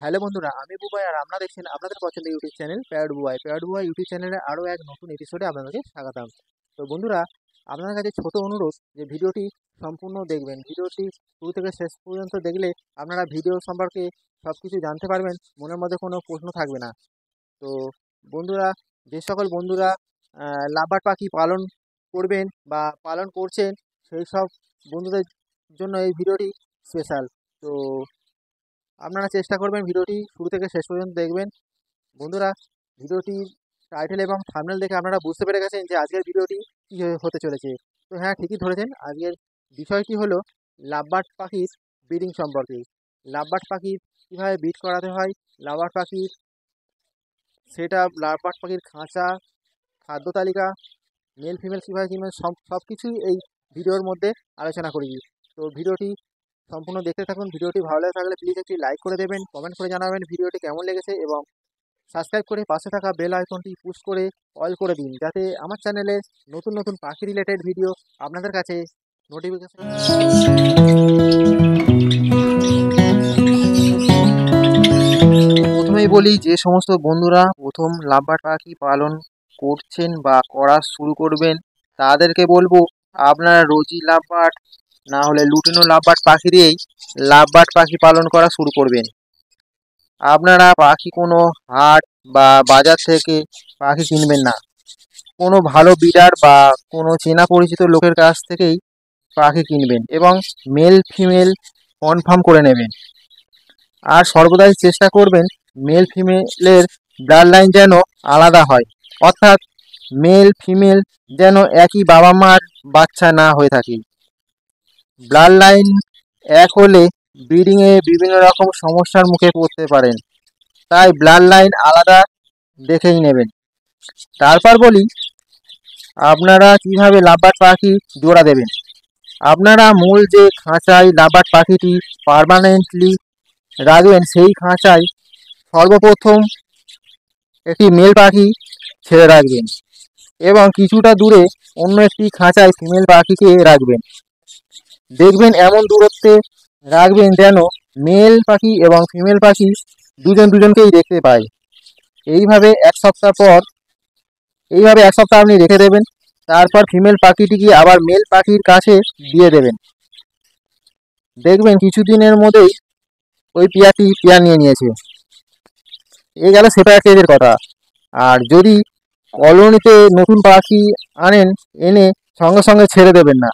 Hello বন্ধুরা, আমি বুবাই আর আপনারা দেখছেন আপনাদের পছন্দের YouTube channel প্যারড Bubai. প্যারড Bubai YouTube চ্যানেলে আরও এক নতুন এপিসোডে আপনাদেরকে স্বাগতম। তো বন্ধুরা, আপনার কাছে ছোট অনুরোধ যে ভিডিওটি সম্পূর্ণ দেখবেন। ভিডিওটি শুরু থেকে শেষ পর্যন্ত দেখলে আপনারা ভিডিও সম্পর্কে সব কিছু জানতে পারবেন, মনের মধ্যে কোনো প্রশ্ন থাকবে না। তো বন্ধুরা, যে সকল বন্ধুরা লাভবার্ড পাখি পালন করবেন বা পালন করছেন, সেই সব বন্ধুদের জন্য এই ভিডিওটি স্পেশাল। তো আপনারা চেষ্টা করবেন ভিডিওটি শুরু থেকে শেষ পর্যন্ত দেখবেন। বন্ধুরা, ভিডিওটির টাইটেল এবং থাম্বনেল দেখে আপনারা বুঝতে পেরে গেছেন যে আজকের ভিডিওটি কী হতে চলেছে। তো হ্যাঁ, ঠিকই ধরেছেন, আজকের বিষয়টি হলো লাভবার্ড পাখির ব্রিডিং সম্পর্কে। লাভবার্ড পাখির কীভাবে ব্রিড করাতে হয়, লাভবার্ড পাখির লাভবার্ড পাখির খাঁচা, খাদ্য তালিকা, মেল ফিমেল কীভাবে কিনবেন, সব কিছুই এই ভিডিওর মধ্যে আলোচনা করি। তো ভিডিওটি সম্পূর্ণ দেখতে থাকুন। ভিডিওটি ভালো লেগে থাকলে প্লিজ একটি লাইক করে দেবেন, কমেন্ট করে জানাবেন ভিডিওটি কেমন লেগেছে, এবং সাবস্ক্রাইব করে পাশে থাকা বেল আইকনটি পুশ করে অল করে দিন, যাতে আমার চ্যানেলে নতুন নতুন পাখি রিলেটেড ভিডিও আপনাদের কাছে নোটিফিকেশন। প্রথমেই বলি, যে সমস্ত বন্ধুরা প্রথম লাভবার্ড পাখি পালন করছেন বা করা শুরু করবেন, তাদেরকে বলবো আপনারা রোজি লাভবার্ড না হলে লুটিনো লাভবার্ড পাখি দিয়েই লাভবার্ড পাখি পালন করা শুরু করবেন। আপনারা পাখি কোনো হাট বা বাজার থেকে পাখি কিনবেন না, কোনো ভালো ব্রিডার বা কোনো চেনা পরিচিত লোকের কাছ থেকেই পাখি কিনবেন এবং মেল ফিমেল কনফার্ম করে নেবেন। আর সর্বদাই চেষ্টা করবেন মেল ফিমেলের ব্লাড লাইন যেন আলাদা হয়, অর্থাৎ মেল ফিমেল যেন একই বাবা মার বাচ্চা না হয়ে থাকে। ব্লাড লাইন এক হলে ব্রিডিংয়ে বিভিন্ন রকম সমস্যার মুখে পড়তে পারেন, তাই ব্লাড লাইন আলাদা দেখেই নেবেন। তারপর বলি আপনারা কিভাবে লাভবার্ড পাখি জোড়া দেবেন। আপনারা মূল যে খাঁচায় লাভবার্ড পাখিটি পার্মানেন্টলি রাখবেন, সেই খাঁচায় সর্বপ্রথম একটি মেল পাখি ছেড়ে রাখবেন এবং কিছুটা দূরে অন্য একটি খাঁচায় ফিমেল পাখিকে রাখবেন। দেখবেন এমন দূরত্বে রাখবেন যেন মেল পাখি এবং ফিমেল পাখি দুজনকেই দেখতে পায়। এইভাবে এক সপ্তাহ আপনি রেখে দেবেন। তারপর ফিমেল পাখিটিকে আবার মেল পাখির কাছে দিয়ে দেবেন। দেখবেন কিছুদিনের মধ্যেই ওই পেয়ার নিয়ে নিয়েছে। এই গেল সেপারেটের কথা। আর যদি কলোনিতে নতুন পাখি এনে সঙ্গে সঙ্গে ছেড়ে দেবেন না,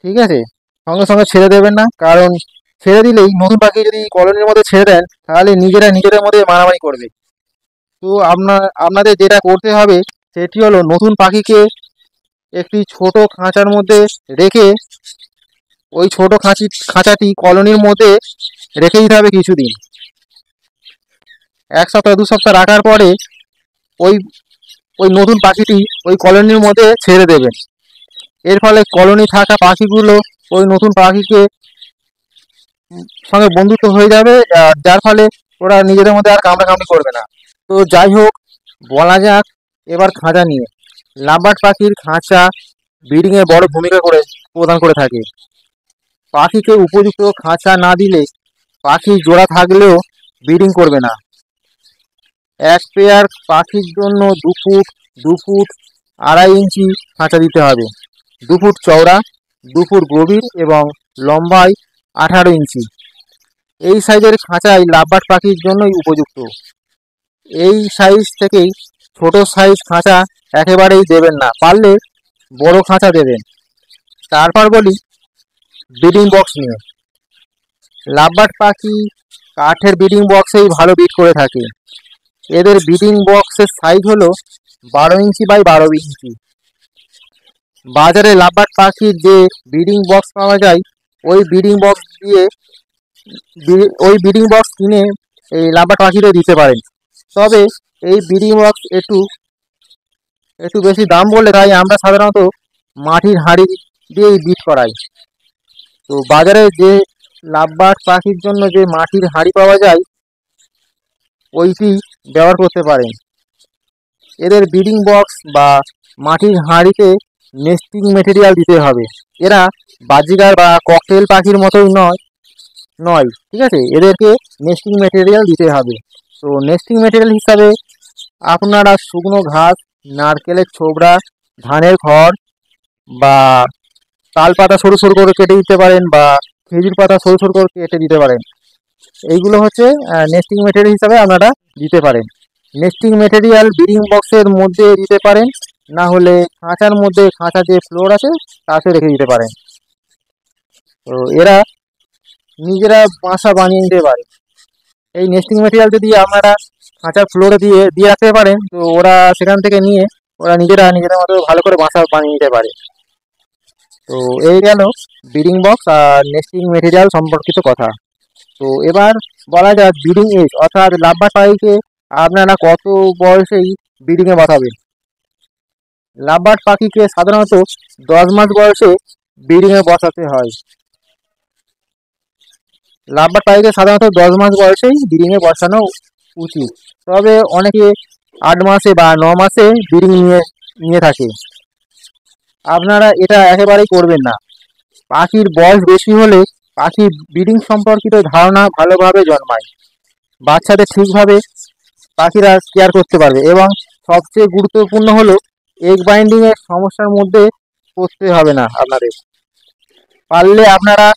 ঠিক আছে? সঙ্গে সঙ্গে ছেড়ে দেবেন না, কারণ ছেড়ে দিলেই নতুন পাখি যদি কলোনির মধ্যে ছেড়ে দেন, তাহলে নিজেদের মধ্যে মারামারি করবে। তো আপনাদের যেটা করতে হবে সেটি হলো নতুন পাখিকে একটি ছোট খাঁচার মধ্যে রেখে ওই ছোট খাঁচাটি কলোনির মধ্যে রেখে দিতে হবে কিছুদিন। 1 সপ্তাহ 2 সপ্তাহ রাখার পরে ওই ওই নতুন পাখিটি ওই কলোনির মধ্যে ছেড়ে দেবেন। এর ফলে কলোনি থাকা পাখিগুলো ওই নতুন পাখিকে সঙ্গে বন্ধুত্ব হয়ে যাবে, যার ফলে ওরা নিজেদের মধ্যে আর কামড়াকামড়ি করবে না। তো যাই হোক, বলা যাক এবার খাঁচা নিয়ে। লাভবার্ড পাখির খাঁচা ব্রিডিংয়ে বড় ভূমিকা প্রদান করে থাকে। পাখিকে উপযুক্ত খাঁচা না দিলে পাখি জোড়া থাকলেও ব্রিডিং করবে না। এক পেয়ার পাখির জন্য 2 ফুট 2.5 ইঞ্চি খাঁচা দিতে হবে। 2 ফুট চওড়া, 2 ফুট গভীর এবং লম্বায় 18 ইঞ্চি। এই সাইজের খাঁচাই লাভবার্ড পাখির জন্যই উপযুক্ত। এই সাইজ থেকেই ছোট সাইজ খাঁচা একেবারেই দেবেন না, পারলে বড় খাঁচা দেবেন। তারপর বলি ব্রিডিং বক্স নিয়ে। লাভবার্ড পাখি কাঠের ব্রিডিং বক্সেই ভালো ব্রিড করে থাকে। এদের ব্রিডিং বক্সের সাইজ হলো 12 ইঞ্চি বাই 12 ইঞ্চি। বাজারে লাভবার্ড পাখির যে ব্রিডিং বক্স পাওয়া যায়, ওই ব্রিডিং বক্স কিনে এই লাভবার্ড পাখিটা দিতে পারেন। তবে এই ব্রিডিং বক্স একটু বেশি দাম বলে, তাই আমরা সাধারণত মাটির হাঁড়ি দিয়েই ব্রিড করাই। তো বাজারে যে লাভবার্ড পাখির জন্য যে মাটির হাঁড়ি পাওয়া যায়, ওইটি ব্যবহার করতে পারেন। এদের ব্রিডিং বক্স বা মাটির হাঁড়িতে নেস্টিং মেটেরিয়াল দিতে হবে। এরা বাজিগার বা ককটেল পাখির মতোই নয়, নয়, ঠিক আছে। এদেরকে নেস্টিং মেটেরিয়াল দিতে হবে। তো নেস্টিং মেটেরিয়াল হিসাবে আপনারা শুকনো ঘাস, নারকেলের ছোবড়া, ধানের খড় বা তাল পাতা সরু সরু করে কেটে দিতে পারেন, বা খেজুর পাতা সরু সরু করে কেটে দিতে পারেন। এইগুলো হচ্ছে নেস্টিং মেটেরিয়াল হিসাবে আপনারা দিতে পারেন। নেস্টিং মেটেরিয়াল ব্রিডিং বক্সের মধ্যে দিতে পারেন, না হলে খাঁচার মধ্যে, খাঁচা যে ফ্লোর আছে তাতে রেখে দিতে পারেন। তো এরা নিজেরা বাসা বানিয়ে নিতে পারে। এই নেস্টিং মেটেরিয়াল যদি আপনারা খাঁচার ফ্লোরে দিয়ে দিয়ে রাখতে পারেন, তো ওরা সেখান থেকে নিয়ে ওরা নিজেরা নিজেদের মতো ভালো করে বাসা বানিয়ে নিতে পারে। তো এই গেল ব্রিডিং বক্স আর নেস্টিং মেটেরিয়াল সম্পর্কিত কথা। তো এবার বলা যাক ব্রিডিং এজ, অর্থাৎ লাভবার্ড পাখিকে আপনারা কত বয়সেই ব্রিডিংয়ে বসাবেন। লাভবার্ড পাখিকে সাধারণত 10 মাস বয়সে ব্রিডিংয়ে বসাতে হয়। লাভবার্ড পাখিকে সাধারণত 10 মাস বয়সেই ব্রিডিংয়ে বসানো উচিত। তবে অনেকে 8 মাসে বা 9 মাসে ব্রিডিং নিয়ে নিয়ে থাকে। আপনারা এটা একেবারেই করবেন না। পাখির বয়স বেশি হলে পাখির ব্রিডিং সম্পর্কিত ধারণা ভালোভাবে জন্মায়, বাচ্চাদের ঠিকভাবে পাখিরা কেয়ার করতে পারবে, এবং সবচেয়ে গুরুত্বপূর্ণ হলো এগ বাইন্ডিং এর সমস্যার মধ্যে পড়তে হবে না আপনাদের। পারলে আপনারা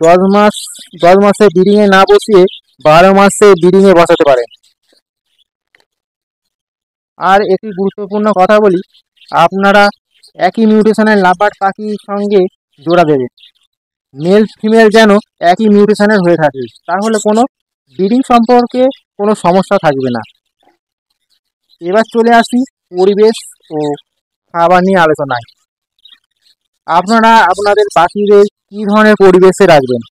10 মাস 10 মাসে ব্রিডিং এ না বসিয়ে 12 মাসে ব্রিডিং এ বসাতে পারেন। আর একটি গুরুত্বপূর্ণ কথা বলি, আপনারা একই মিউটেশনের লাভবার্ড পাখির সঙ্গে জোড়া দেবেন। মেল ফিমেল যেন একই মিউটেশনের হয়ে থাকে, তাহলে কোনো ব্রিডিং সম্পর্কে কোনো সমস্যা থাকবে না। এবার চলে আসি পরিবেশ ও খাবার নিয়ে আলোচনায়। আপনারা আপনাদের পাখিদের কী ধরনের পরিবেশে রাখবেন?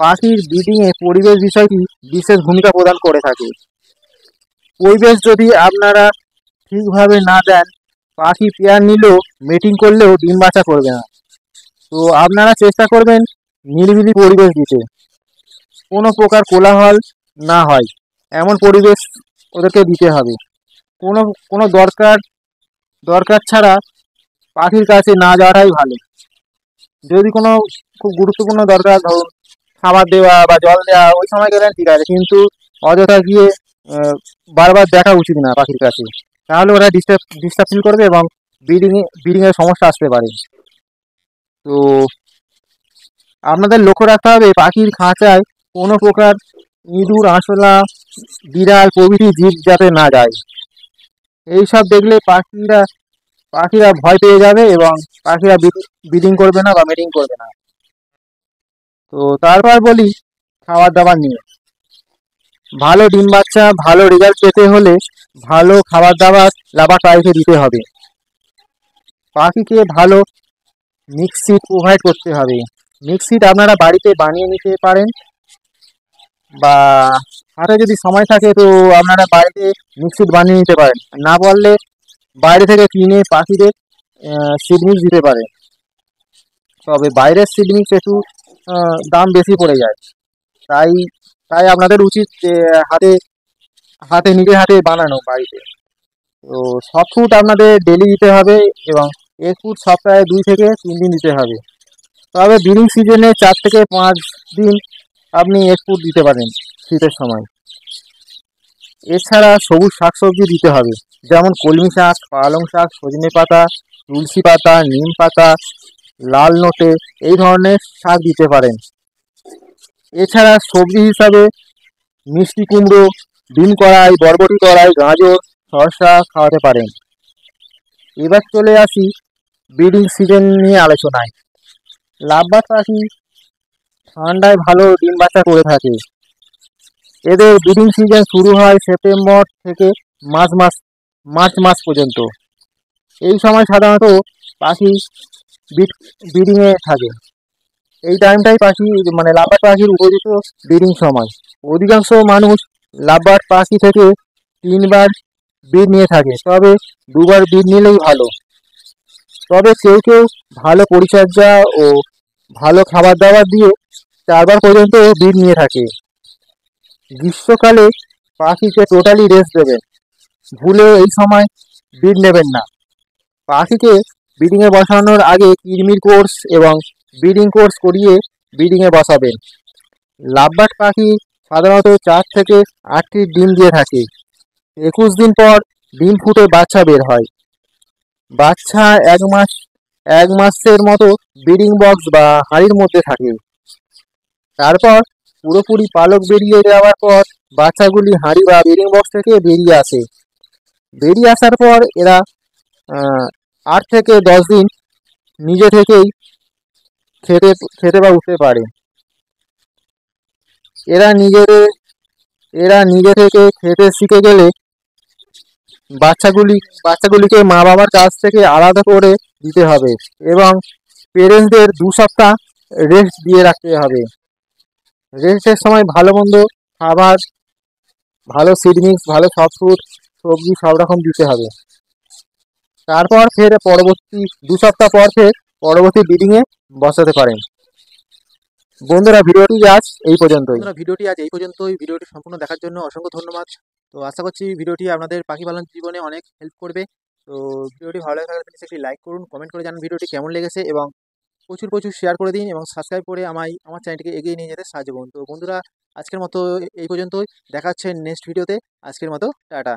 পাখির ব্রিডিংয়ে পরিবেশ বিষয়টি বিশেষ ভূমিকা প্রদান করে থাকে। পরিবেশ যদি আপনারা ঠিকভাবে না দেন, পাখি পেয়ার নিলেও মেটিং করলেও ডিম বাচ্চা করবে না। তো আপনারা চেষ্টা করবেন নিরিবিলি পরিবেশ দিতে, কোনো প্রকার কোলাহল না হয় এমন পরিবেশ ওদেরকে দিতে হবে। কোনো কোনো দরকার দরকার ছাড়া পাখির কাছে না যাওয়াটাই ভালো। যদি কোনো খুব গুরুত্বপূর্ণ দরকার, ধরুন খাবার দেওয়া বা জল দেওয়া, ওই সময় গেলেন ঠিক আছে, কিন্তু অযথা গিয়ে বারবার দেখা উচিত না পাখির কাছে। তাহলে ওরা ডিস্টার্ব ফিল করবে এবং ব্রিডিংয়ের সমস্যা আসতে পারে। তো আপনাদের লক্ষ্য রাখতে হবে পাখির খাঁচায় কোনো প্রকার ইঁদুর, আরশোলা, বিড়াল প্রভৃতি জীব যাতে না যায়। এইসব দেখলে পাখিরা ভয় পেয়ে যাবে এবং পাখিরা ব্রিডিং করবে না বা মেটিং করবে না। তো তারপর বলি খাবার দাবার নিয়ে। ভালো ডিম বাচ্চা, ভালো রেজাল্ট পেতে হলে ভালো খাবার দাবার লাভবার্ড পাখিকে দিতে হবে। পাখিকে ভালো মিক্স সিড প্রোভাইড করতে হবে। মিক্স সিড আপনারা বাড়িতে বানিয়ে নিতে পারেন, বা হাতে যদি সময় থাকে তো আপনারা বাড়িতে মিক্স সিড বানিয়ে নিতে পারেন। না পারলে বাইরে থেকে কিনে পাখিদের সিড মিক্স দিতে পারেন। তবে বাইরের সিড মিক্স একটু দাম বেশি পড়ে যায়। তাই তাই আপনাদের উচিত যে হাতে হাতে নিজের হাতে বানানো বাড়িতে। তো সফট ফুড আপনাদের ডেলি দিতে হবে, এবং এগ ফুড সপ্তাহে 2 থেকে 3 দিন দিতে হবে। তবে ব্রিডিং সিজনে 4 থেকে 5 দিন আপনি এগ ফুড দিতে পারেন শীতের সময়। এছাড়া সবুজ শাকসবজি দিতে হবে, যেমন কলমি শাক, পালং শাক, সজনে পাতা, তুলসী পাতা, নিম পাতা, লাল নোটে, এই ধরনের শাক দিতে পারেন। এছাড়া সবজি হিসাবে মিষ্টি কুমড়ো, বিন কড়াই, বরবটি কড়াই, গাজর, শসা খাওয়াতে পারেন। এবার চলে আসি ব্রিডিং সিজন নিয়ে আলোচনায়। লাভবার্ড পাখি ঠান্ডায় ভালো ডিম বাচ্চা করে থাকে। এদের ব্রিডিং সিজন শুরু হয় সেপ্টেম্বর থেকে মার্চ মাস মার্চ মাস পর্যন্ত। এই সময় সাধারণত পাখি ব্রিডিংয়ে থাকে। এই টাইমটাই মানে লাভবার্ড পাখির উপযুক্ত ব্রিডিং সময়। অধিকাংশ মানুষ লাভবার্ড পাখি থেকে 3 বার ব্রিড নিয়ে থাকে, তবে 2 বার ব্রিড নিলেই ভালো। তবে কেউ কেউ ভালো পরিচর্যা ও ভালো খাবার দাবার দিয়ে 4 বার পর্যন্ত ব্রিড নিয়ে থাকে। গ্রীষ্মকালে পাখিকে টোটালি রেস্ট দেবেন, ভুলেও এই সময় ব্রিড নেবেন না। পাখিকে ব্রিডিংয়ে বসানোর আগে কৃমির কোর্স এবং ব্রিডিং কোর্স করিয়ে ব্রিডিংয়ে বসাবেন। লাভবার্ড পাখি সাধারণত 4 থেকে 8টি ডিম দিয়ে থাকে। 21 দিন পর ডিম ফুটে বাচ্চা বের হয়। বাচ্চা 1 মাসের মতো ব্রিডিং বক্স বা হাঁড়ির মধ্যে থাকে। তারপর পুরোপুরি পালক বেরিয়ে যাওয়ার পর বাচ্চাগুলি হাঁড়ি বা ব্রিডিং বক্স থেকে বেরিয়ে আসে। বেরিয়ে আসার পর এরা 8 থেকে 10 দিন নিজে থেকেই খেতে খেতে বা উঠতে পারে। এরা নিজেদের এরা নিজে থেকে খেতে শিখে গেলে বাচ্চাগুলিকে মা বাবার কাছ থেকে আলাদা করে দিতে হবে এবং পেরেন্টসদের 2 সপ্তাহ রেস্ট দিয়ে রাখতে হবে। রেস্টের সময় ভালো মন্দ খাবার, ভালো সিড মিক্স, ভালো সফট ফুড, সবজি সব রকম দিতে হবে। তারপর ফের পরবর্তী 2 সপ্তাহ পর ফের পরবর্তী ব্রিডিংয়ে বসাতে পারেন। বন্ধুরা ভিডিওটি আজ এই পর্যন্তই। ভিডিওটি সম্পূর্ণ দেখার জন্য অসংখ্য ধন্যবাদ। তো আশা করছি ভিডিওটি আপনাদের পাখি পালন জীবনে অনেক হেল্প করবে। তো ভিডিওটি ভালো লাগে থাকলে প্লিজ একটি লাইক করুন, কমেন্ট করে জানান ভিডিওটি কেমন লেগেছে এবং প্রচুর শেয়ার করে দিন এবং সাবস্ক্রাইব করে আমার চ্যানেলটিকে এগিয়ে নিয়ে যেতে সাহায্য করুন। তো বন্ধুরা আজকের মতো এই পর্যন্তই। দেখা হচ্ছে নেক্সট ভিডিওতে। আজকের মতো টাটা।